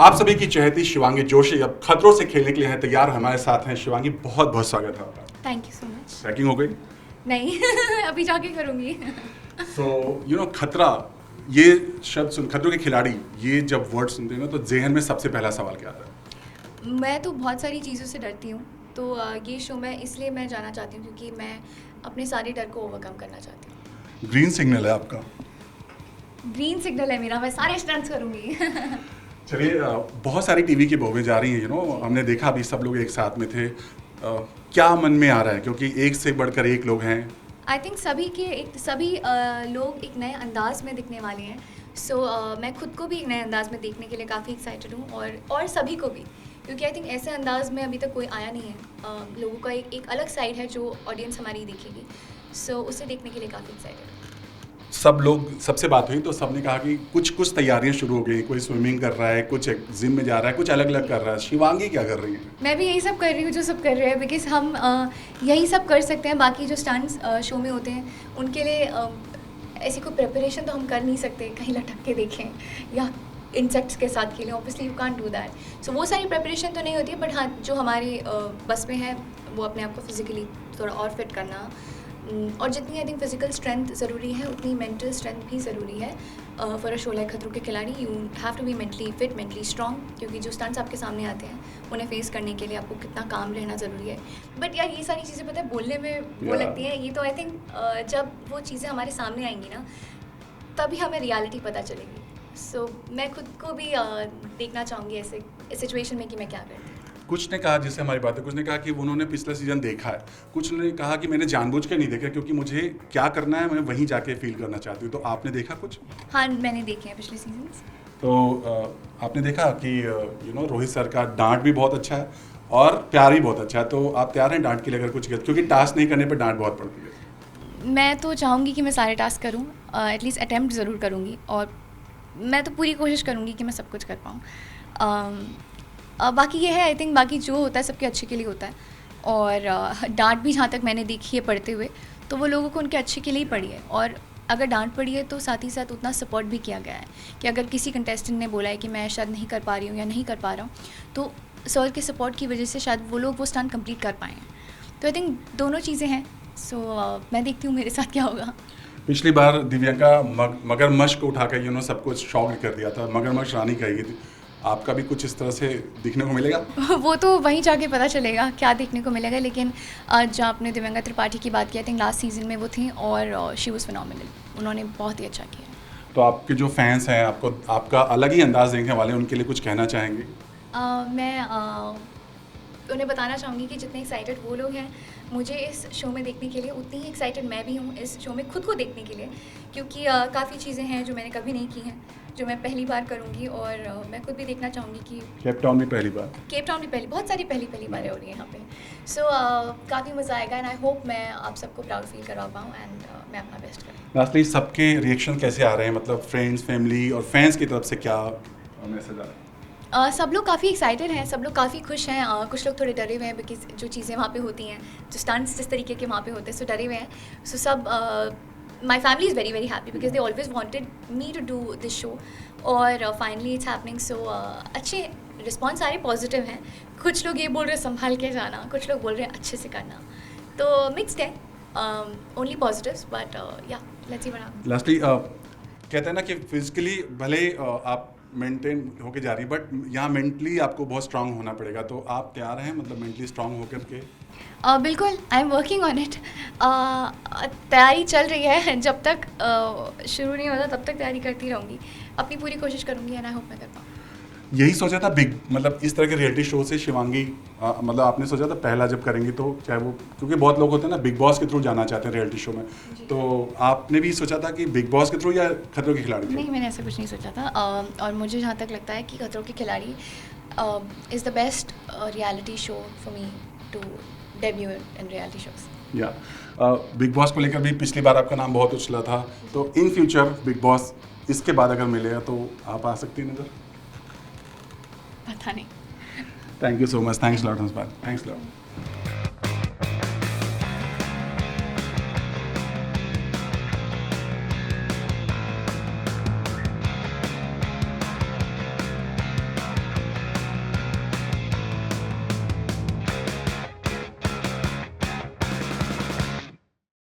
आप सभी की चहेती शिवांगी जोशी अब खतरों से खेलने के लिए हैं तैयार, हमारे साथ हैं। शिवांगी, बहुत बहुत स्वागत है आपका। Thank you so much. Packing हो गई? नहीं अभी जाके करूँगी। सो खतरा, ये शब्द सुन, खतरों के खिलाड़ी, ये जब वर्ड सुनते हैं ना तो जहन में सबसे पहला सवाल क्या आता है? मैं तो बहुत सारी चीज़ों से डरती हूँ, तो ये शो मैं इसलिए मैं जाना चाहती हूँ क्योंकि मैं अपने सारे डर को ओवरकम करना चाहती हूँ। ग्रीन सिग्नल है आपका। ग्रीन सिग्नल है मेरा, मैं सारे स्टंट्स करूँगी। चलिए, बहुत सारी टीवी की बहुएं जा रही हैं, हमने देखा अभी सब लोग एक साथ में थे। क्या मन में आ रहा है, क्योंकि एक से बढ़कर एक लोग हैं। आई थिंक सभी लोग एक नए अंदाज में दिखने वाले हैं। सो मैं खुद को भी एक नए अंदाज में देखने के लिए काफ़ी एक्साइटेड हूँ और सभी को भी, क्योंकि आई थिंक ऐसे अंदाज में अभी तक कोई आया नहीं है। लोगों का एक अलग साइड है जो ऑडियंस हमारी देखेगी। सो उसे देखने के लिए काफ़ी एक्साइटेड हूँ। सब लोग, सबसे बात हुई तो सबने कहा कि कुछ तैयारियां शुरू हो गई। कोई स्विमिंग कर रहा है, कुछ जिम में जा रहा है, कुछ अलग अलग कर रहा है। शिवांगी क्या कर रही है? मैं भी यही सब कर रही हूँ जो सब कर रहे हैं, बिकॉज हम यही सब कर सकते हैं। बाकी जो स्टंट्स शो में होते हैं उनके लिए ऐसी कोई प्रिपरेशन तो हम कर नहीं सकते, कहीं लटक के देखें या इंसेक्ट्स के साथ खेलें। Obviously you can't do that. So वो सारी प्रिपरेशन तो नहीं होती है, बट हाँ, जो हमारी बस में है वो अपने आप को फिजिकली थोड़ा और फिट करना। और जितनी आई थिंक फिजिकल स्ट्रेंथ ज़रूरी है, उतनी मेंटल स्ट्रेंथ भी ज़रूरी है। फॉर अ शो लाइक खतरों के खिलाड़ी you have to be mentally fit, mentally strong, क्योंकि जो स्टंट्स आपके सामने आते हैं उन्हें फेस करने के लिए आपको कितना काम रहना ज़रूरी है। बट यार, ये सारी चीज़ें पता है बोलने में वो लगती हैं, ये तो आई थिंक जब वो चीज़ें हमारे सामने आएंगी ना तभी हमें रियलिटी पता चलेगी। सो मैं खुद को भी देखना चाहूँगी ऐसे सिचुएशन में कि मैं क्या करती हूँ। कुछ ने कहा, जिससे हमारी बात है, कुछ ने कहा कि उन्होंने पिछला सीजन देखा है, कुछ ने कहा कि मैंने जानबूझ के नहीं देखा क्योंकि मुझे क्या करना है मैं वहीं जाके फील करना चाहती हूँ। तो आपने देखा कुछ? हाँ, मैंने देखे हैं पिछले सीजन्स। तो आपने देखा कि रोहित सर का डांट भी बहुत अच्छा है और प्यार भी बहुत अच्छा है। तो आप तैयार हैं डांट के लिए अगर कुछ गलत, क्योंकि टास्क नहीं करने पर डांट बहुत पड़ती है? मैं तो चाहूँगी कि मैं सारे टास्क करूँ, एटलीस्ट अटैम्प्ट ज़रूर करूँगी, और मैं तो पूरी कोशिश करूँगी कि मैं सब कुछ कर पाऊँ। बाकी ये है, आई थिंक बाकी जो होता है सबके अच्छे के लिए होता है। और डांट भी जहाँ तक मैंने देखी है पढ़ते हुए, तो वो लोगों को उनके अच्छे के लिए ही पड़ी है। और अगर डांट पड़ी है तो साथ ही साथ उतना सपोर्ट भी किया गया है कि अगर किसी कंटेस्टेंट ने बोला है कि मैं शायद नहीं कर पा रही हूँ या नहीं कर पा रहा हूँ, तो सर के सपोर्ट की वजह से शायद वो लोग वो स्टंट कंप्लीट कर पाए हैं। तो आई थिंक दोनों चीज़ें हैं। सो मैं देखती हूँ मेरे साथ क्या होगा। पिछली बार दिव्यांका मगरमच्छ को उठाकर सब कुछ शॉक कर दिया था, मगरमच्छ रानी कही थी। आपका भी कुछ इस तरह से दिखने को मिलेगा? वो तो वहीं जाके पता चलेगा क्या देखने को मिलेगा। लेकिन जहाँ आपने दिव्यांका त्रिपाठी की बात की, आई थिंक लास्ट सीजन में वो थी और शी वाज फिनोमिनल। उन्होंने बहुत ही अच्छा किया। तो आपके जो फैंस हैं, आपका अलग ही अंदाज देखने वाले हैं, उनके लिए कुछ कहना चाहेंगे? मैं उन्हें बताना चाहूँगी कि जितने एक्साइटेड वो लोग हैं मुझे इस शो में देखने के लिए, उतनी ही एक्साइटेड मैं भी हूँ इस शो में खुद को देखने के लिए। क्योंकि काफ़ी चीज़ें हैं जो मैंने कभी नहीं की हैं, जो मैं पहली बार करूँगी। और मैं खुद भी देखना चाहूँगी कि केप टाउन में पहली बार, बहुत सारी पहली बारें हो रही हैं यहाँ पे। सो काफ़ी मज़ा आएगा एंड आई होप मैं आप सबको प्राउड फील करवा पाऊँ एंड मैं अपना बेस्ट करूँ। लास्टली सबके रिएक्शन कैसे आ रहे हैं, मतलब फ्रेंड्स, फैमिली और फैंस की तरफ से क्या मैसेज आ रहा है? सब लोग काफ़ी एक्साइटेड हैं, सब लोग काफ़ी खुश हैं। कुछ लोग थोड़े डरे हुए हैं बिकॉज जो चीज़ें वहाँ पे होती हैं, जो स्टंट्स जिस तरीके के वहाँ पे होते हैं, सो डरे हुए हैं। सो सब my family is very very happy because they always wanted me to do this show और फाइनली इट्स हैपनिंग। सो अच्छे रिस्पॉन्स सारे पॉजिटिव हैं। कुछ लोग ये बोल रहे हैं संभाल के जाना, कुछ लोग बोल रहे हैं अच्छे से करना, तो मिक्सड है। ओनली पॉजिटिव्स, बट या let's see what happens. Lastly कहते हैं ना कि फिजिकली भले आप मेंटेन होके जा रही है, बट यहाँ मेंटली आपको बहुत स्ट्रांग होना पड़ेगा। तो आप तैयार हैं, मतलब मेंटली स्ट्रांग होकर के? बिल्कुल, I am working on it. तैयारी चल रही है, जब तक शुरू नहीं होता तब तक तैयारी करती रहूँगी, अपनी पूरी कोशिश करूँगी एंड आई होप मैं कर पाऊँ। यही सोचा था मतलब इस तरह के रियलिटी शो से शिवांगी, मतलब आपने सोचा था पहला जब करेंगी तो, चाहे वो, क्योंकि बहुत लोग होते हैं ना बिग बॉस के थ्रू जाना चाहते हैं रियलिटी शो में, तो आपने भी सोचा था कि बिग बॉस के थ्रू या खतरों के खिलाड़ी? नहीं, मैंने ऐसा कुछ नहीं सोचा था। और मुझे जहाँ तक लगता है कि खतरों के खिलाड़ी is the best reality show for me to debut in reality shows. या बिग बॉस को लेकर भी पिछली बार आपका नाम बहुत उछला था, तो इन फ्यूचर बिग बॉस इसके बाद अगर मिलेगा तो आप आ सकती हैं नज़र? पता नहीं। Thank you so much, thanks lot Hanspal, thanks lot.